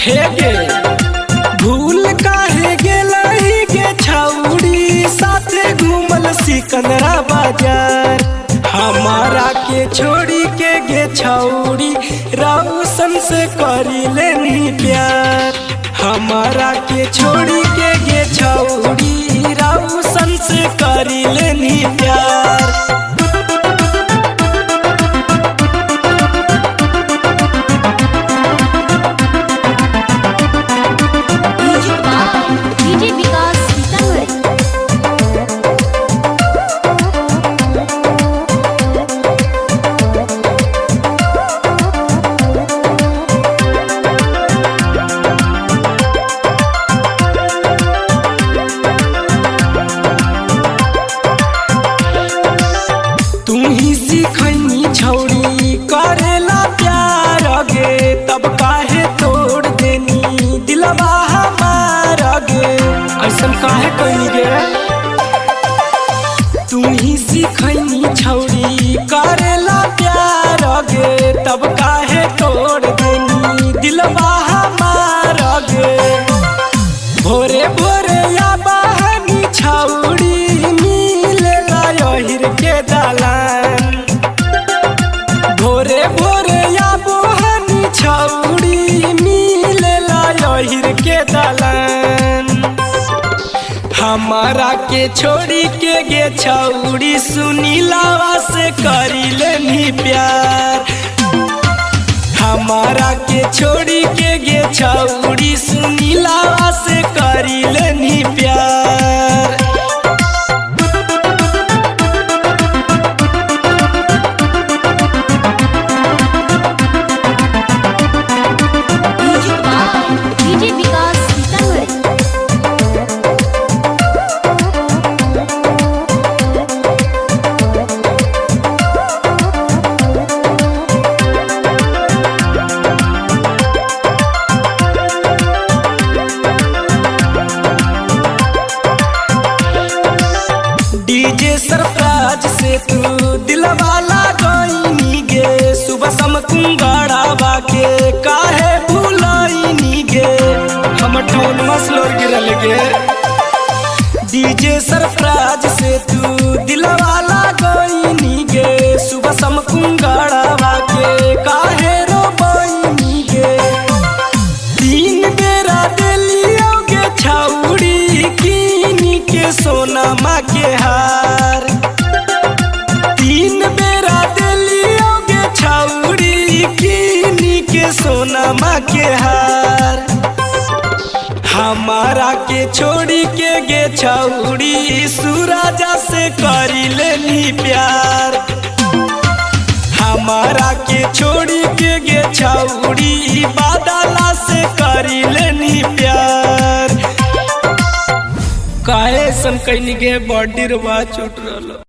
हे गे भूल काहे गेलही गे छौड़ी साथे घूमल सिकंदरा बाजार। हमारा के छोड़ी के गे छौड़ी राउसन से करी लेनी प्यार। हमारा के छोड़ी के गे छौड़ी राउसन से करी लेनी प्यार। डीजे विकास सीतामढ़ी। तू ही सिखैनी छौड़ी करेला प्यार गे तब काहे तोड़ देनी दिलवा हमार गे। ऐसन काहे कैनी गे तू ही सिखैनी छौड़ी करेला प्यार गे तब काहे तोड़ देनी दिलवा हमार गे। भोरे भोरे या बहनी छौड़ी मिलेला यहिर के दालान। भोरे भोरे या बहनी छौड़ी मिलेला यहिर के दालान। हमारा के छोड़ी के गे छौड़ी सुनीलावा से करी लेनी प्यार। हमारा के छोड़ी के गे छौड़ी सुनीलावा से करी लेनी प्यार। डीजे विकास सीतामढ़ी। डीजे सरफराज से तू दिलवाला गईनी गे सुबह सम कुंगड़ावा के काहे भूलईनी गे हम टोन मसलोर गिरल गे। डीजे सरफराज से तू दिलवाला गईनी गे सुबह सम कुंगड़ावा के काहे रोबईनी गे। तीन बेरा दिलियो गे छौड़ी कीनी के सोना माँ के हार। तीन बेरा दिलियो गे छौड़ी कीनी के सोना माँ के हार। हमारा के छोड़ी के गे छौड़ी सूरजा से करी लेनी प्यार। हमारा के छोड़ी के गे छौड़ी बादला से करी लेनी प्यार। काहे सन कैनी गे बॉडी रवा छूट रहलो।